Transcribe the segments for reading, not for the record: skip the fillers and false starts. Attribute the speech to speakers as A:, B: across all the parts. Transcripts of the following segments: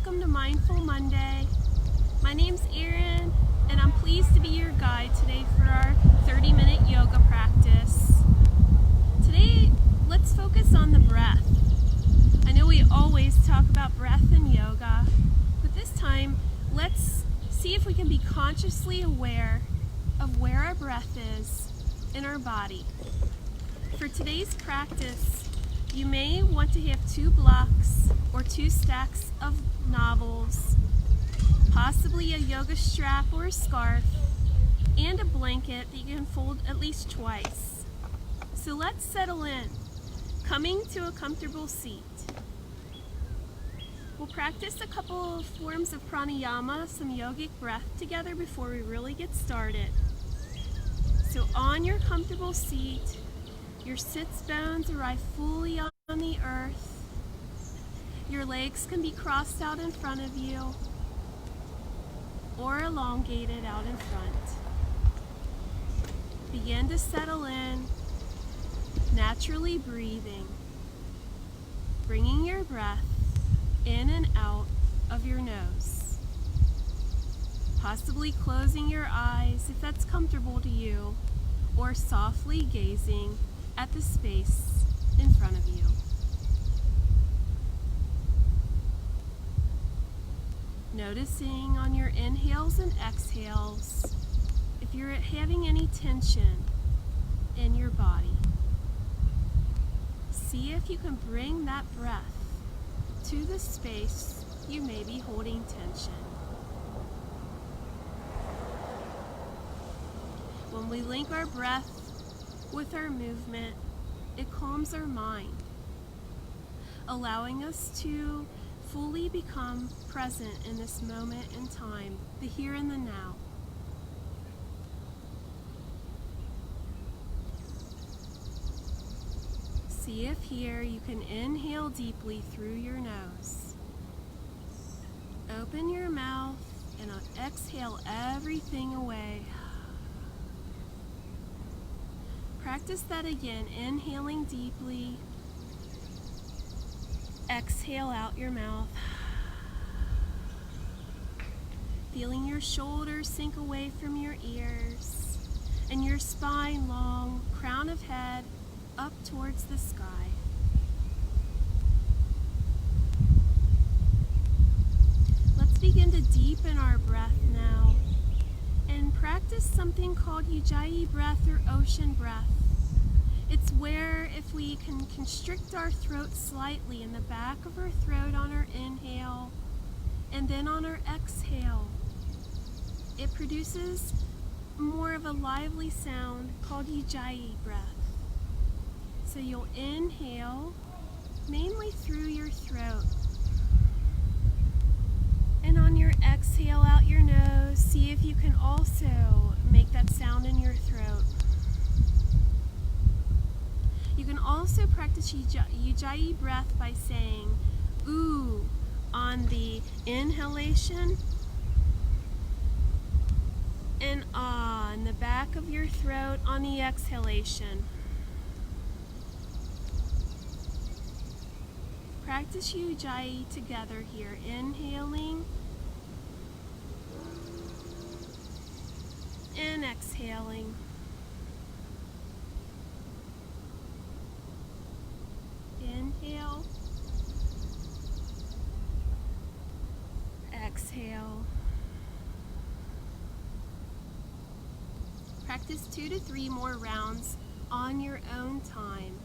A: welcome to Mindful Monday. My name's Erin, and I'm pleased to be your guide today for our 30-minute yoga practice. Today, let's focus on the breath. I know we always talk about breath in yoga, but this time, let's see if we can be consciously aware of where our breath is in our body. For today's practice, you may want to have 2 blocks or 2 stacks of novels, possibly a yoga strap or a scarf, and a blanket that you can fold at least twice. So let's settle in, coming to a comfortable seat. We'll practice a couple of forms of pranayama, some yogic breath together before we really get started. So on your comfortable seat, your sits bones arrive fully on the earth. Your legs can be crossed out in front of you or elongated out in front. Begin to settle in, naturally breathing, bringing your breath in and out of your nose. Possibly closing your eyes if that's comfortable to you, or softly gazing at the space in front of you. Noticing on your inhales and exhales if you're having any tension in your body. See if you can bring that breath to the space you may be holding tension. When we link our breath with our movement, it calms our mind, allowing us to fully become present in this moment in time, the here and the now. See if here you can inhale deeply through your nose. Open your mouth and exhale everything away. Practice that again, inhaling deeply. Exhale out your mouth. Feeling your shoulders sink away from your ears and your spine long, crown of head up towards the sky. Let's begin to deepen our breath now and practice something called Ujjayi breath or ocean breath. It's where if we can constrict our throat slightly in the back of our throat on our inhale and then on our exhale, it produces more of a lively sound called Ujjayi breath. So you'll inhale mainly through your throat, and on your exhale out your nose, see if you can also make that sound in your throat. You can also practice Ujjayi breath by saying ooh on the inhalation and ah in the back of your throat on the exhalation. Practice Ujjayi together here, inhaling and exhaling. Inhale, exhale. Practice 2 to 3 more rounds on your own time.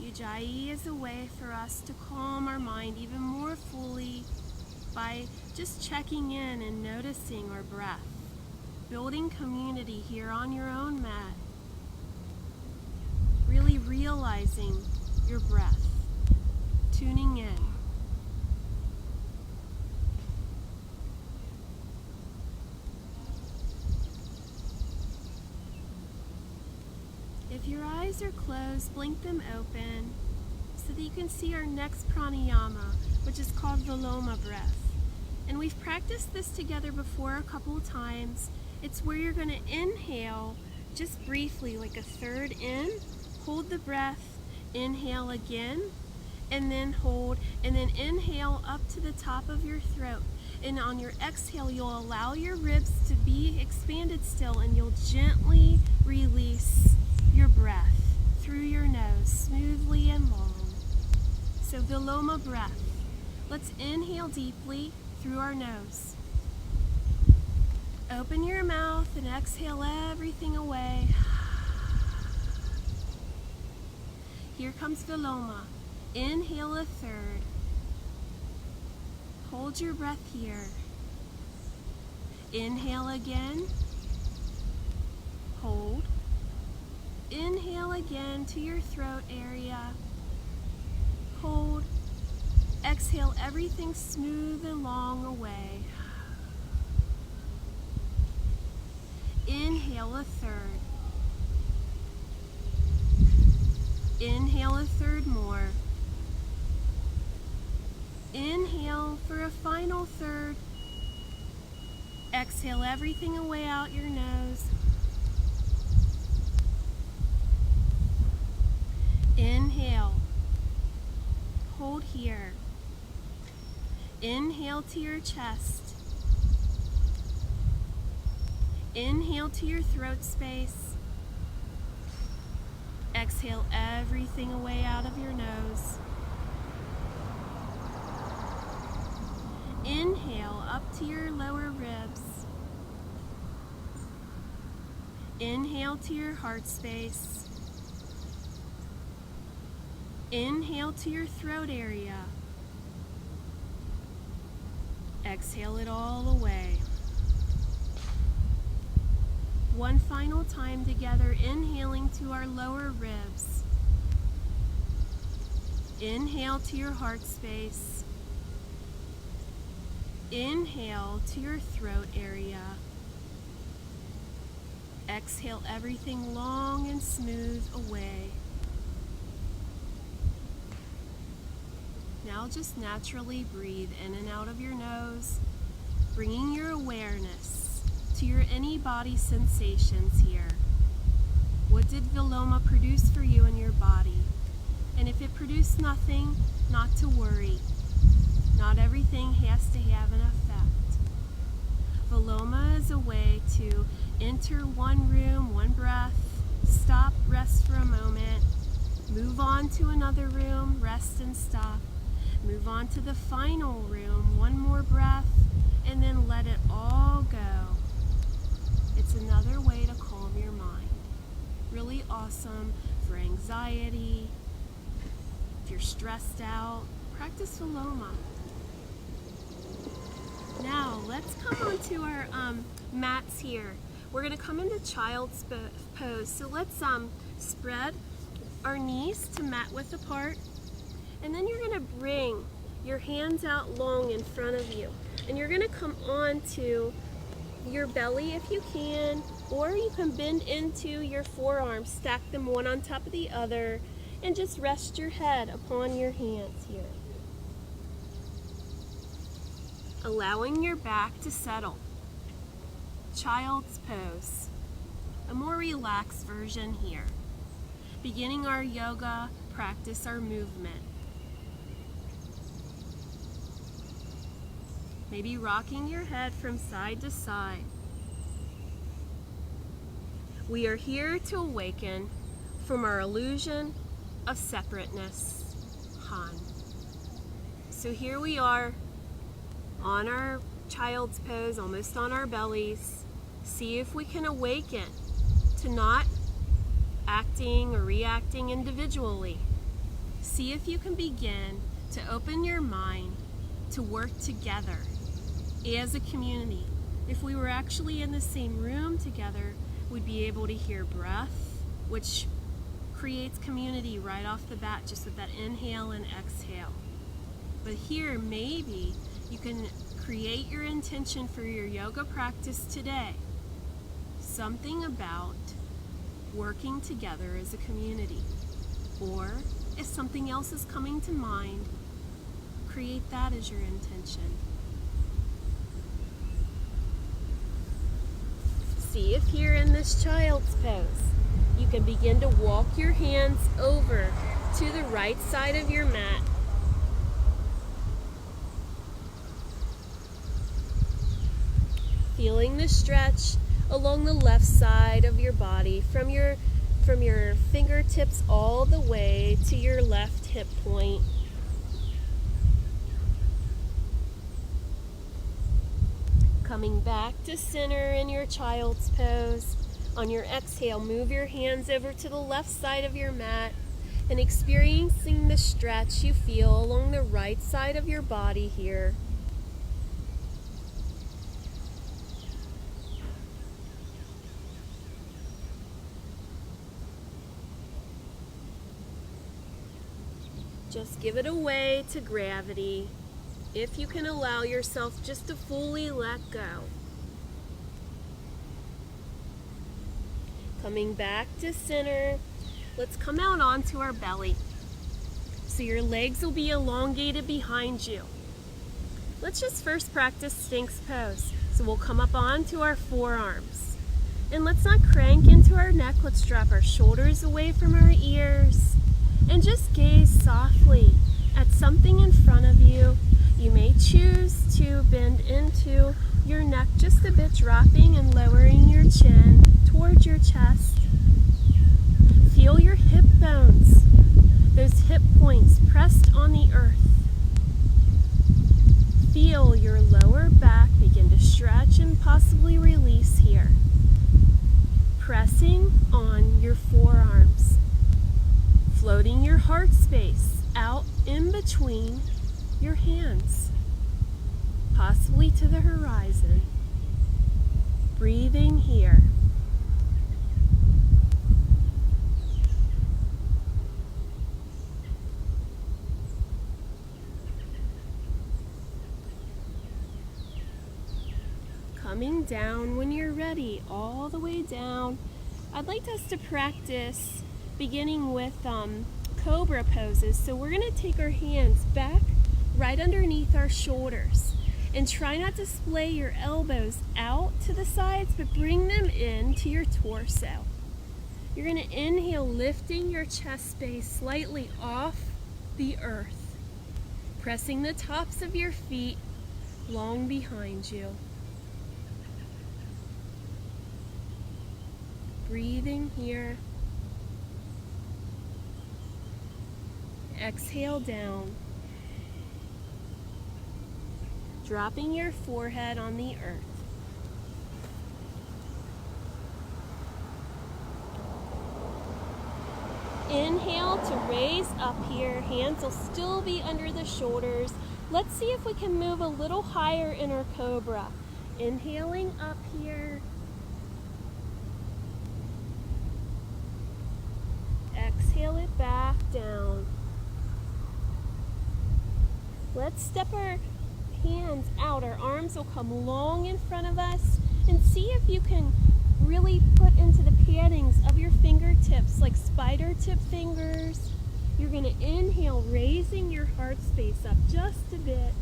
A: Ujjayi is a way for us to calm our mind even more fully by just checking in and noticing our breath, building community here on your own mat, really realizing your breath, tuning in. If your eyes are closed, blink them open so that you can see our next pranayama, which is called Viloma breath. And we've practiced this together before a couple of times, It's where you're going to inhale just briefly, like a third in, hold the breath, inhale again, and then hold, and then inhale up to the top of your throat. And on your exhale, you'll allow your ribs to be expanded still, and you'll gently release your breath through your nose, smoothly and long. So Viloma breath. Let's inhale deeply through our nose. Open your mouth and exhale everything away. Here comes Viloma. Inhale a third. Hold your breath here. Inhale again. Hold. Inhale again to your throat area. Hold. Exhale everything smooth and long away. Inhale a third. Inhale a third more. Inhale for a final third. Exhale everything away out your nose. Inhale. Hold here. Inhale to your chest. Inhale to your throat space. Exhale everything away out of your nose. Inhale up to your lower ribs. Inhale to your heart space. Inhale to your throat area. Exhale it all away. One final time together, inhaling to our lower ribs. Inhale to your heart space. Inhale to your throat area. Exhale everything long and smooth away. Now just naturally breathe in and out of your nose, bringing your awareness to your any body sensations here. What did Viloma produce for you in your body? And if it produced nothing, not to worry. Not everything has to have an effect. Viloma is a way to enter one room, one breath, stop, rest for a moment, move on to another room, rest and stop, move on to the final room, one more breath, and then let it all go. It's another way to calm your mind. Really awesome for anxiety. If you're stressed out, practice Viloma. Now let's come on to our mats here. We're going to come into child's pose. So let's spread our knees to mat width apart. And then you're going to bring your hands out long in front of you. And you're going to come on to your belly if you can, or you can bend into your forearms, stack them one on top of the other, and just rest your head upon your hands here. Allowing your back to settle. Child's pose. A more relaxed version here. Beginning our yoga practice, our movement. Maybe rocking your head from side to side. We are here to awaken from our illusion of separateness, Han. So here we are on our child's pose, almost on our bellies. See if we can awaken to not acting or reacting individually. See if you can begin to open your mind to work together as a community. If we were actually in the same room together, we'd be able to hear breath, which creates community right off the bat, just with that inhale and exhale. But here, maybe you can create your intention for your yoga practice today. Something about working together as a community. Or if something else is coming to mind, create that as your intention. See if here in this child's pose, you can begin to walk your hands over to the right side of your mat. Feeling the stretch along the left side of your body from your fingertips all the way to your left hip point. Coming back to center in your child's pose. On your exhale, move your hands over to the left side of your mat and experiencing the stretch you feel along the right side of your body here. Just give it away to gravity, if you can allow yourself just to fully let go. Coming back to center, let's come out onto our belly. So your legs will be elongated behind you. Let's just first practice Sphinx pose. So we'll come up onto our forearms. And let's not crank into our neck. Let's drop our shoulders away from our ears. And just gaze softly at something in front of you. You may choose to bend into your neck just a bit, dropping and lowering your chin towards your chest. Feel your hip bones, those hip points pressed on the earth. Feel your lower back begin to stretch and possibly release here. Pressing on your forearms. Floating your heart space out in between your hands, possibly to the horizon. Breathing here. Coming down when you're ready, all the way down. I'd like us to practice beginning with cobra poses. So we're going to take our hands back right underneath our shoulders and try not to splay your elbows out to the sides, but bring them into your torso. You're going to inhale, lifting your chest space slightly off the earth, pressing the tops of your feet long behind you. Breathing here. Exhale down. Dropping your forehead on the earth. Inhale to raise up here. Hands will still be under the shoulders. Let's see if we can move a little higher in our cobra. Inhaling up here. Exhale it back down. Let's step our hands out. Our arms will come long in front of us, and see if you can really put into the paddings of your fingertips like spider tip fingers. You're going to inhale, raising your heart space up just a bit,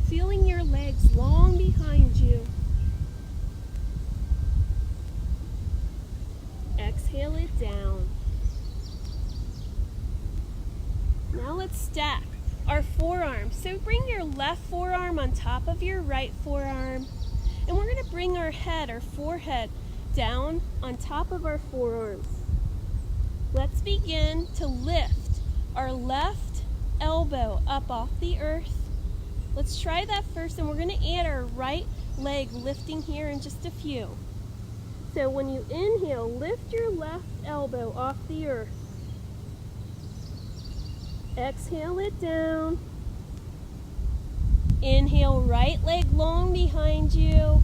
A: feeling your legs long behind you. Exhale it down. Now let's stack our forearms. So bring your left forearm on top of your right forearm. And we're going to bring our head, our forehead, down on top of our forearms. Let's begin to lift our left elbow up off the earth. Let's try that first, and we're going to add our right leg lifting here in just a few. So when you inhale, lift your left elbow off the earth. Exhale it down. Inhale, right leg long behind you,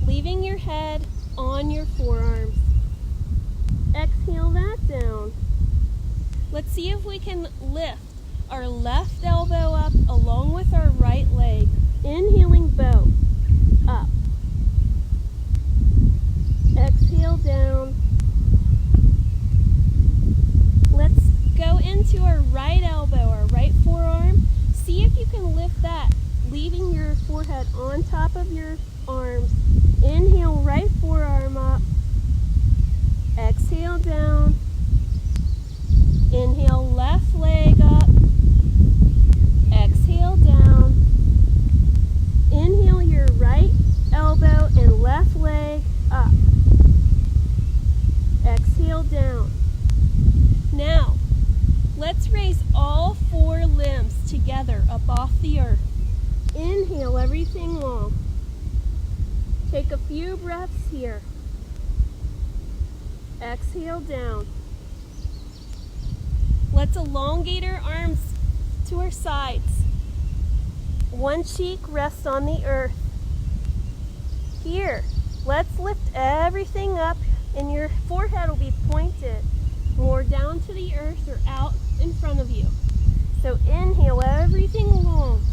A: leaving your head on your forearms. Exhale that down. Let's see if we can lift our left elbow up along with our right leg. Inhaling both up. Exhale down. Let's go into our right elbow, our right forearm. See if you can lift that, leaving your forehead head on top of your arms. Inhale, right forearm up. Exhale down. Inhale, left leg up. Exhale down. Inhale your right elbow and left leg up. Exhale down. Now, let's raise all 4 limbs together up off the earth. Inhale everything long. Take a few breaths here. Exhale down. Let's elongate our arms to our sides. One cheek rests on the earth. Here, let's lift everything up and your forehead will be pointed more down to the earth or out in front of you. So inhale everything long.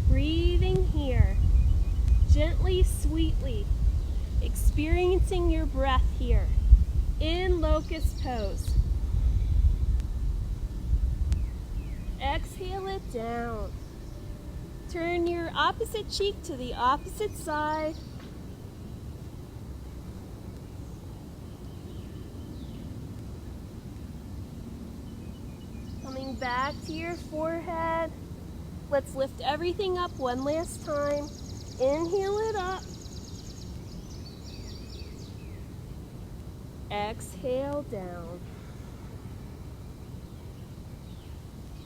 A: Breathing here, gently, sweetly, experiencing your breath here in locust pose. Exhale it down. Turn your opposite cheek to the opposite side. Coming back to your forehead. Let's lift everything up one last time. Inhale it up. Exhale down.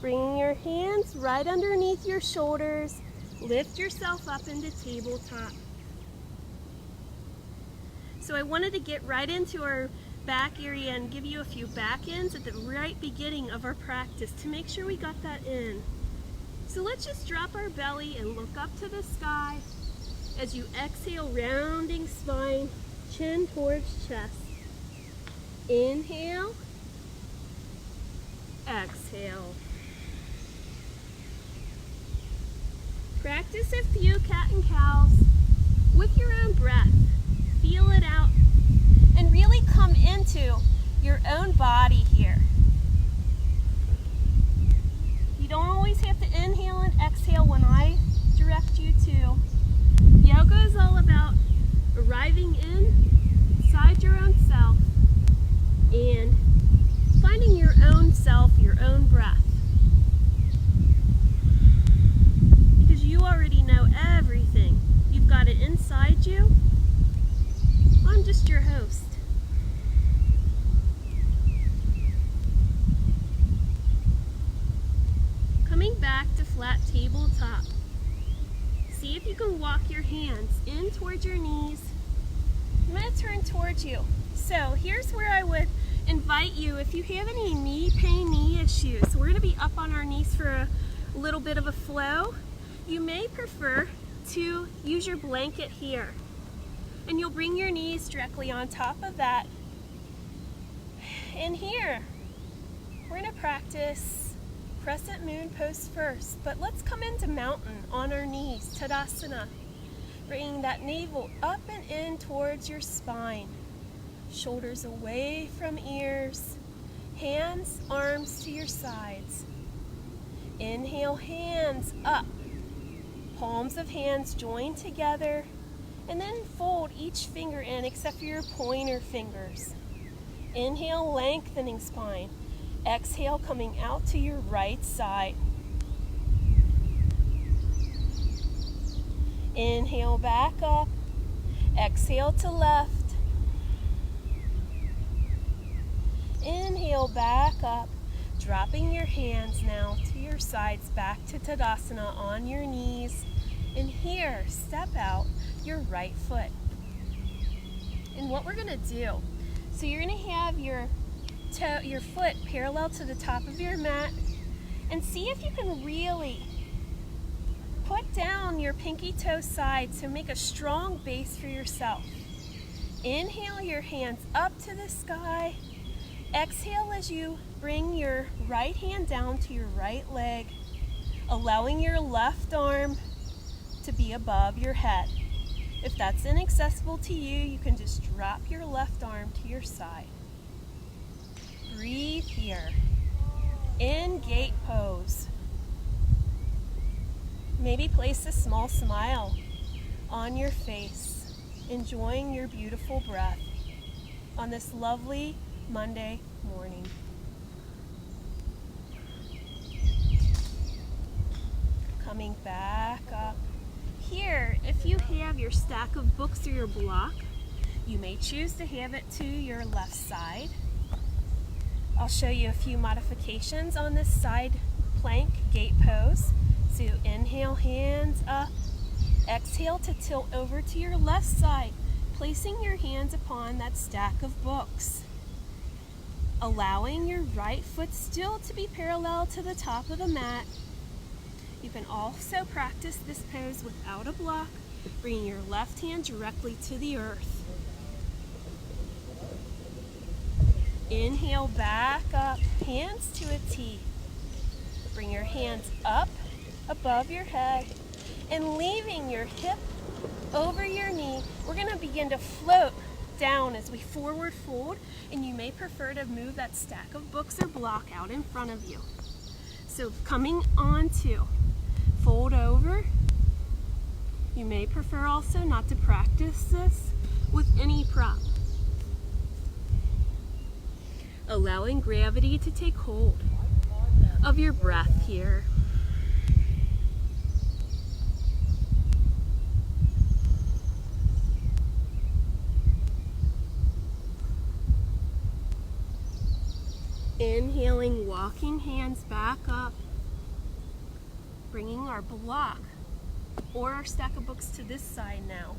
A: Bringing your hands right underneath your shoulders. Lift yourself up into tabletop. So I wanted to get right into our back area and give you a few back ends at the right beginning of our practice to make sure we got that in. So let's just drop our belly and look up to the sky as you exhale, rounding spine, chin towards chest. Inhale, exhale. Practice a few cat and cows with your own breath. Feel it out and really come into your own body here. You don't always have to inhale and exhale when I direct you to. Yoga is all about arriving inside your own self and finding your own self, your own breath. Because you already know everything. You've got it inside you. I'm just your host. Coming back to flat tabletop. See if you can walk your hands in towards your knees. I'm going to turn towards you. So here's where I would invite you, if you have any knee pain, knee issues, so we're going to be up on our knees for a little bit of a flow. You may prefer to use your blanket here. And you'll bring your knees directly on top of that. And here, we're going to practice crescent moon pose first, but let's come into mountain on our knees, Tadasana. Bringing that navel up and in towards your spine. Shoulders away from ears. Hands, arms to your sides. Inhale, hands up. Palms of hands join together. And then fold each finger in except for your pointer fingers. Inhale, lengthening spine. Exhale, coming out to your right side. Inhale, back up. Exhale to left. Inhale, back up. Dropping your hands now to your sides, back to Tadasana on your knees. And here, step out your right foot. And what we're going to do, so you're going to have your foot parallel to the top of your mat, and see if you can really put down your pinky toe side to make a strong base for yourself. Inhale your hands up to the sky. Exhale as you bring your right hand down to your right leg, allowing your left arm to be above your head. If that's inaccessible to you, you can just drop your left arm to your side. Breathe here. In gate pose. Maybe place a small smile on your face, enjoying your beautiful breath on this lovely Monday morning. Coming back up. Here, if you have your stack of books or your block, you may choose to have it to your left side. I'll show you a few modifications on this side plank gate pose. So inhale, hands up. Exhale to tilt over to your left side, placing your hands upon that stack of books. Allowing your right foot still to be parallel to the top of the mat. You can also practice this pose without a block, bringing your left hand directly to the earth. Inhale, back up, hands to a T. Bring your hands up above your head and leaving your hip over your knee. We're going to begin to float down as we forward fold, and you may prefer to move that stack of books or block out in front of you. So coming on to fold over. You may prefer also not to practice this with any prop. Allowing gravity to take hold of your breath here. Inhaling, walking hands back up, bringing our block or our stack of books to this side now.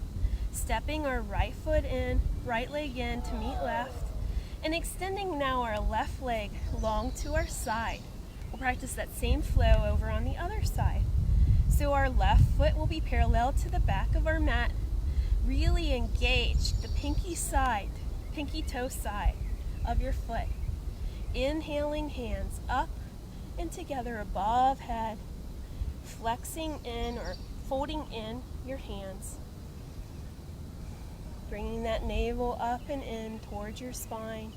A: Stepping our right foot in, right leg in to meet left, and extending now our left leg long to our side. We'll practice that same flow over on the other side. So our left foot will be parallel to the back of our mat. Really engage the pinky toe side of your foot. Inhaling, hands up and together above head, flexing in or folding in your hands. Bringing that navel up and in towards your spine.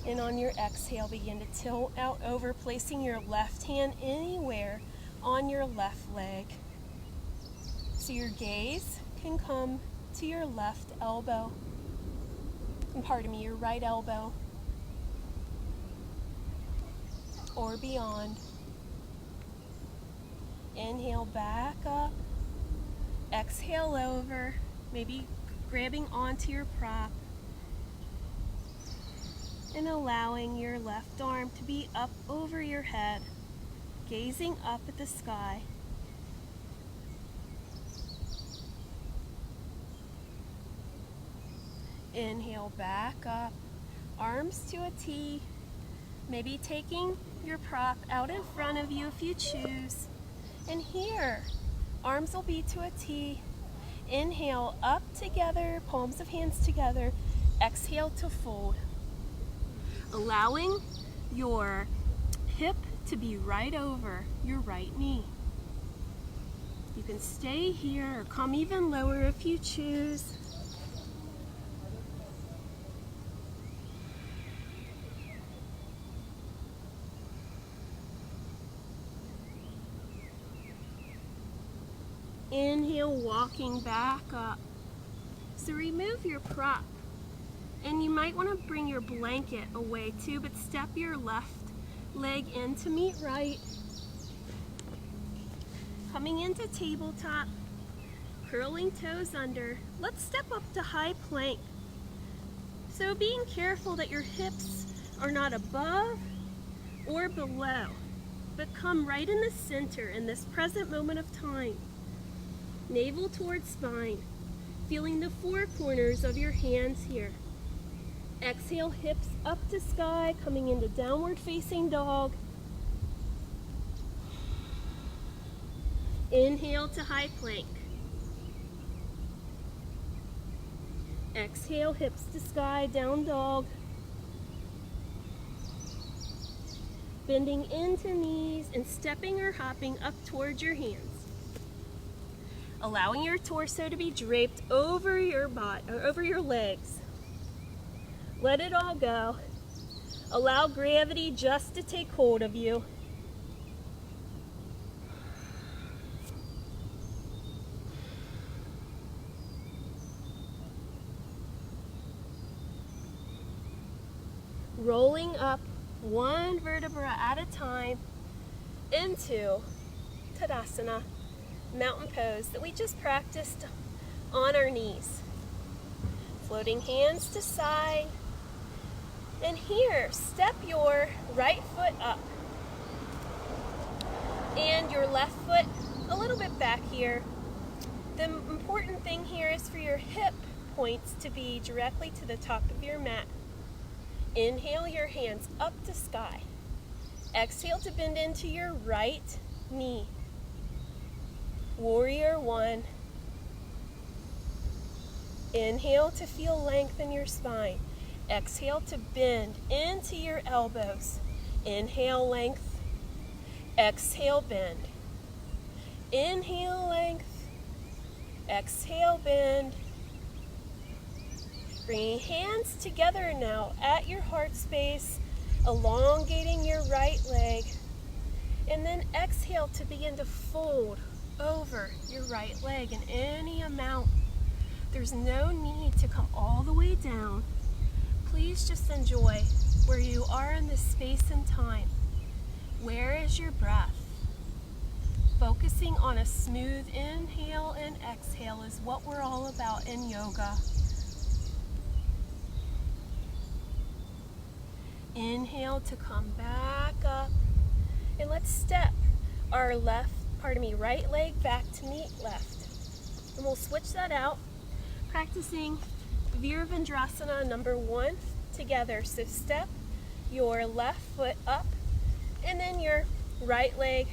A: And on your exhale, begin to tilt out over, placing your left hand anywhere on your left leg. So your gaze can come to your left elbow, and pardon me, your right elbow, or beyond. Inhale, back up. Exhale over, maybe grabbing onto your prop and allowing your left arm to be up over your head, gazing up at the sky. Inhale, back up, arms to a T, maybe taking your prop out in front of you if you choose. And here, arms will be to a T. Inhale, up together, palms of hands together. Exhale to fold. Allowing your hip to be right over your right knee. You can stay here or come even lower if you choose. Inhale, walking back up. So remove your prop. And you might want to bring your blanket away too, but step your left leg in to meet right. Coming into tabletop, curling toes under. Let's step up to high plank. So being careful that your hips are not above or below, but come right in the center in this present moment of time. Navel towards spine, feeling the four corners of your hands here. Exhale, hips up to sky, coming into downward facing dog. Inhale to high plank. Exhale, hips to sky, down dog. Bending into knees and stepping or hopping up towards your hands. Allowing your torso to be draped over your butt or over your legs. Let it all go. Allow gravity just to take hold of you. rolling up one vertebra at a time into Tadasana, mountain pose that we just practiced on our knees. Floating hands to side. And here, step your right foot up and your left foot a little bit back here. The important thing here is for your hip points to be directly to the top of your mat. Inhale your hands up to sky. Exhale to bend into your right knee. Warrior one. Inhale to feel length in your spine. Exhale to bend into your elbows. Inhale, length. Exhale, bend. Inhale, length. Exhale, bend. Bringing hands together now at your heart space, elongating your right leg. And then exhale to begin to fold over your right leg in any amount. There's no need to come all the way down. Please just enjoy where you are in this space and time. Where is your breath? Focusing on a smooth inhale and exhale is what we're all about in yoga. Inhale to come back up. And let's step our right leg back to meet left. And we'll switch that out, practicing Virabhadrasana number 1 together. So step your left foot up and then your right leg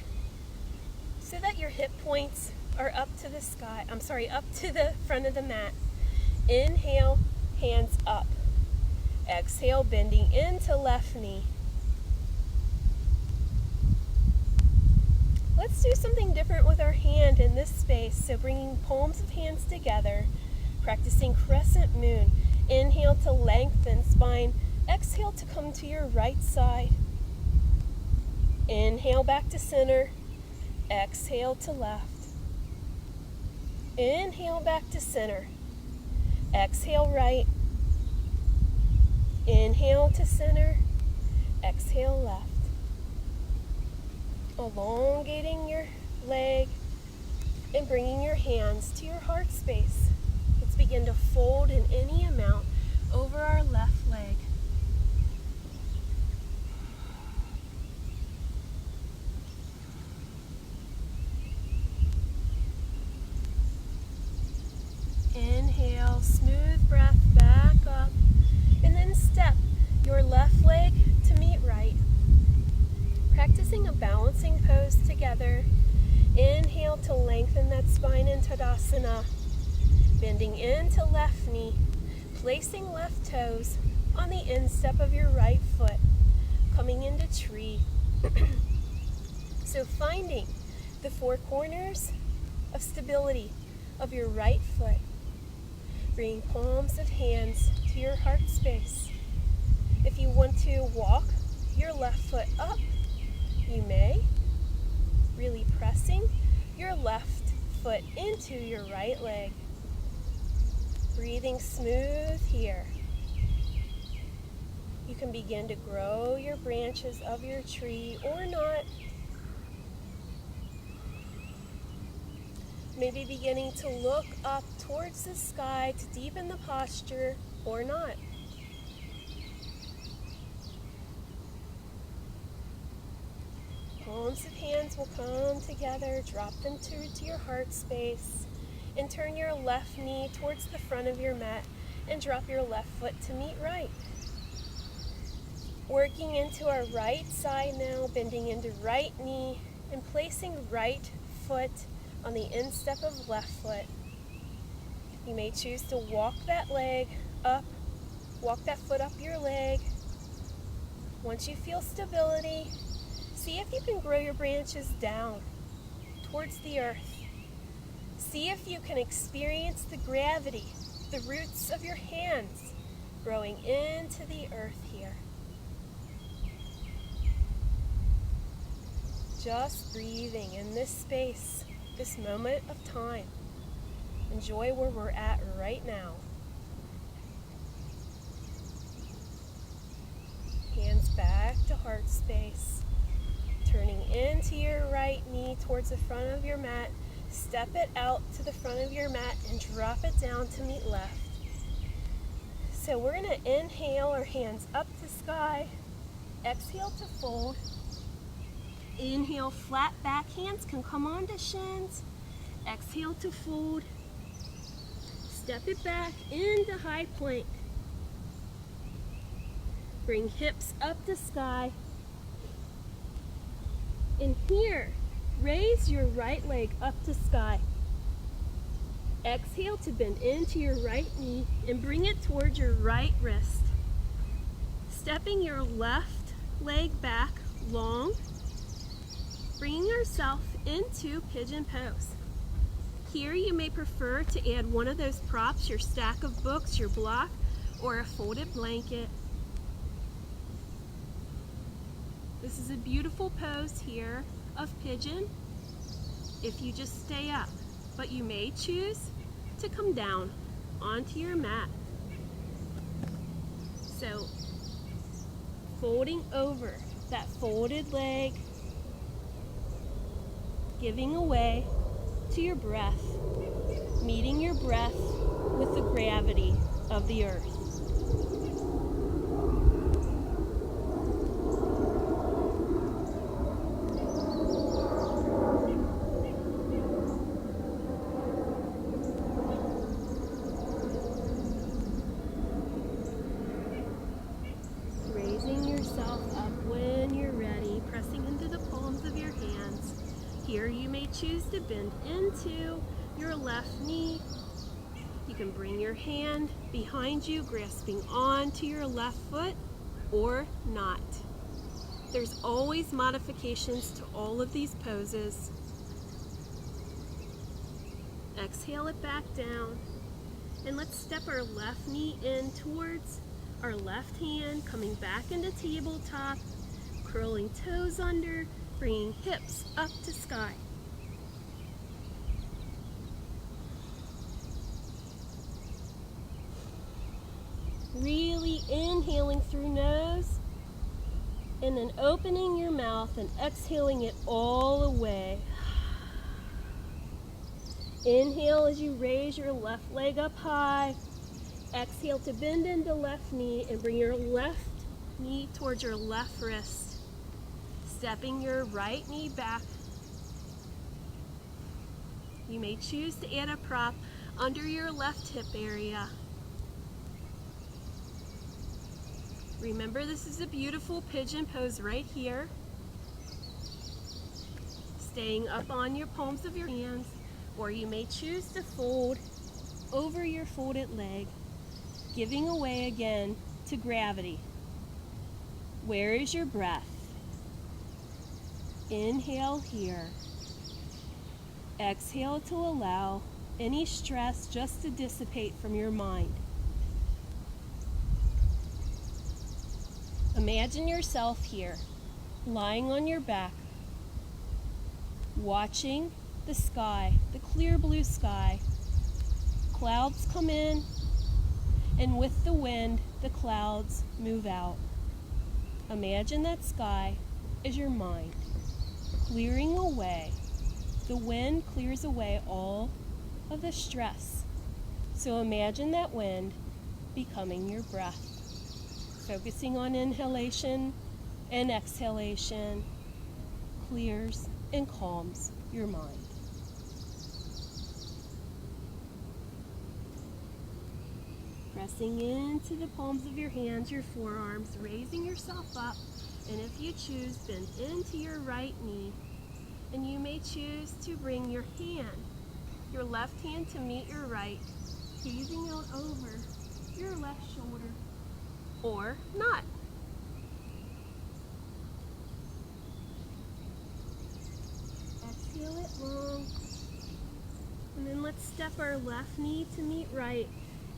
A: so that your hip points are up to the sky. Up to the front of the mat. Inhale, hands up. Exhale, bending into left knee. Let's do something different with our hand in this space. So bringing palms of hands together, practicing crescent moon. Inhale to lengthen spine. Exhale to come to your right side. Inhale back to center. Exhale to left. Inhale back to center. Exhale right. Inhale to center. Exhale left. Elongating your leg and bringing your hands to your heart space. Let's begin to fold in any amount over our left leg. Inhale, smooth breath back up, and then step your left leg to meet right. Practicing a balancing pose together. Inhale to lengthen that spine in Tadasana. Bending into left knee. Placing left toes on the instep of your right foot. Coming into tree. So finding the four corners of stability of your right foot. Bringing palms of hands to your heart space. If you want to walk your left foot up, you may, really pressing your left foot into your right leg. Breathing smooth here. You can begin to grow your branches of your tree or not. Maybe beginning to look up towards the sky to deepen the posture or not. Palms of hands will come together, drop them to your heart space, and turn your left knee towards the front of your mat and drop your left foot to meet right. Working into our right side now, bending into right knee and placing right foot on the instep of left foot. You may choose to walk that leg up, walk that foot up your leg. Once you feel stability, see if you can grow your branches down towards the earth. See if you can experience the gravity, the roots of your hands growing into the earth here. Just breathing in this space, this moment of time. Enjoy where we're at right now. hands back to heart space. Turning into your right knee towards the front of your mat. Step it out to the front of your mat and drop it down to meet left. So we're going to inhale our hands up to sky. Exhale to fold. Inhale, flat back hands can come onto shins. Exhale to fold. Step it back into high plank. Bring hips up to sky. And here, raise your right leg up to sky. Exhale to bend into your right knee and bring it towards your right wrist. Stepping your left leg back long, bringing yourself into pigeon pose. Here you may prefer to add one of those props, your stack of books, your block, or a folded blanket. This is a beautiful pose here of pigeon if you just stay up, but you may choose to come down onto your mat. So folding over that folded leg, giving away to your breath, meeting your breath with the gravity of the earth. Raising yourself up when you're ready, pressing into the palms of your hands. Here you may choose to bend into your left knee. You can bring your hand behind you, grasping onto your left foot, or not. There's always modifications to all of these poses. Exhale it back down. And let's step our left knee in towards our left hand, coming back into tabletop, curling toes under, bringing hips up to sky. Really inhaling through nose, and then opening your mouth and exhaling it all away. Inhale as you raise your left leg up high. Exhale to bend into left knee and bring your left knee towards your left wrist. Stepping your right knee back. You may choose to add a prop under your left hip area. Remember, this is a beautiful pigeon pose right here. Staying up on your palms of your hands, or you may choose to fold over your folded leg, giving away again to gravity. Where is your breath? Inhale here. Exhale to allow any stress just to dissipate from your mind. Imagine yourself here, lying on your back, watching the sky, the clear blue sky. Clouds come in, and with the wind, the clouds move out. Imagine that sky as your mind, clearing away. The wind clears away all of the stress. So imagine that wind becoming your breath. Focusing on inhalation and exhalation clears and calms your mind. Pressing into the palms of your hands, your forearms, raising yourself up, and if you choose, bend into your right knee, and you may choose to bring your left hand to meet your right, gazing out over your left shoulder, or not. Exhale it long, and then let's step our left knee to meet right,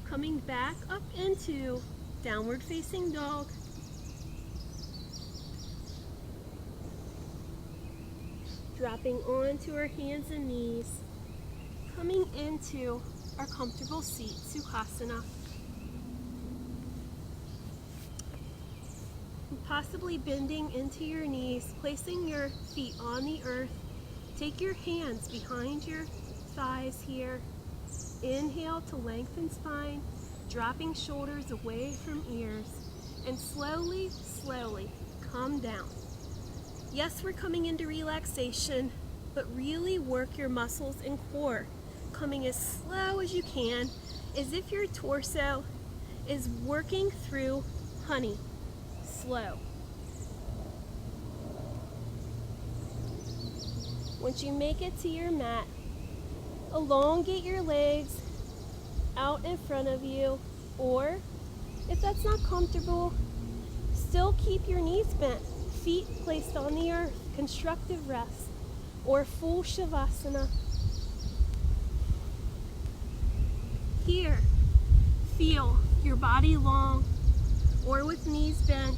A: coming back up into downward facing dog. Dropping onto our hands and knees, coming into our comfortable seat, Sukhasana. possibly bending into your knees, placing your feet on the earth. Take your hands behind your thighs here. Inhale to lengthen spine, dropping shoulders away from ears, and slowly, slowly come down. Yes, we're coming into relaxation, but really work your muscles and core, coming as slow as you can, as if your torso is working through honey. Slow. Once you make it to your mat, elongate your legs out in front of you, or if that's not comfortable, still keep your knees bent, feet placed on the earth, constructive rest, or full Shavasana. Here, feel your body long or with knees bent.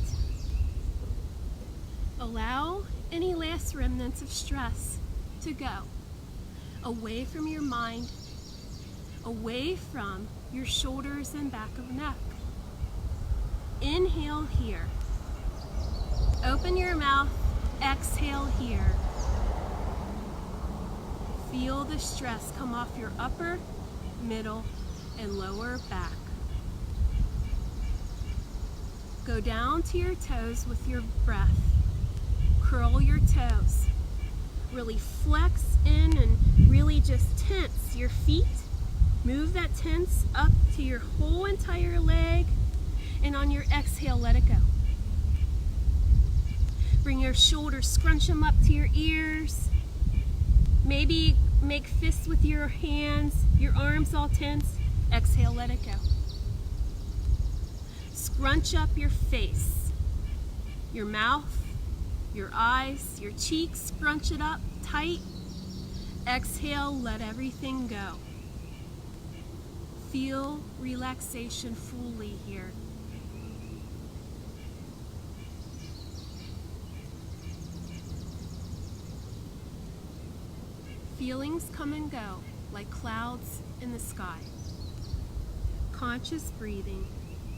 A: Allow any last remnants of stress to go away from your mind, away from your shoulders and back of neck. Inhale here. Open your mouth. Exhale here. Feel the stress come off your upper, middle, and lower back. Go down to your toes with your breath. Curl your toes. Really flex in and really just tense your feet. Move that tense up to your whole entire leg, and on your exhale, let it go. Bring your shoulders, scrunch them up to your ears. Maybe make fists with your hands, your arms all tense. Exhale, let it go. Scrunch up your face, your mouth, your eyes, your cheeks, scrunch it up tight. Exhale, let everything go. Feel relaxation fully here. Feelings come and go like clouds in the sky. Conscious breathing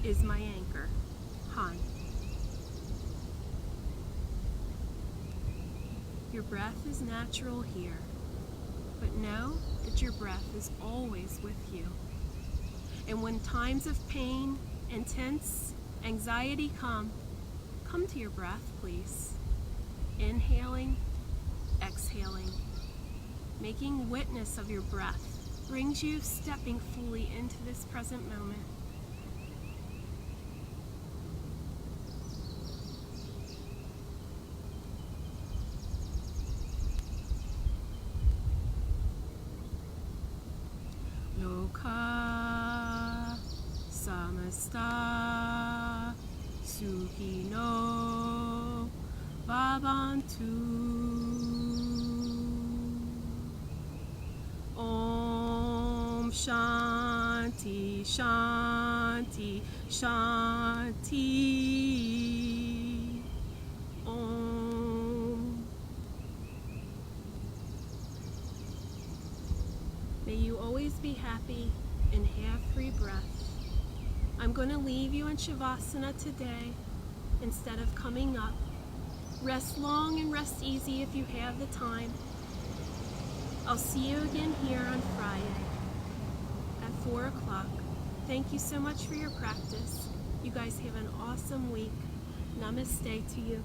A: is my anchor. Han. Your breath is natural here, but know that your breath is always with you. And when times of pain, intense anxiety come to your breath, please. Inhaling, exhaling. Making witness of your breath brings you stepping fully into this present moment. Loka samasta sukhino bhavantu. Om Shanti, Shanti, Shanti. Om. May you always be happy and have free breath. I'm going to leave you in Shavasana today instead of coming up. Rest long and rest easy if you have the time. I'll see you again here on Friday at 4 o'clock. Thank you so much for your practice. You guys have an awesome week. Namaste to you.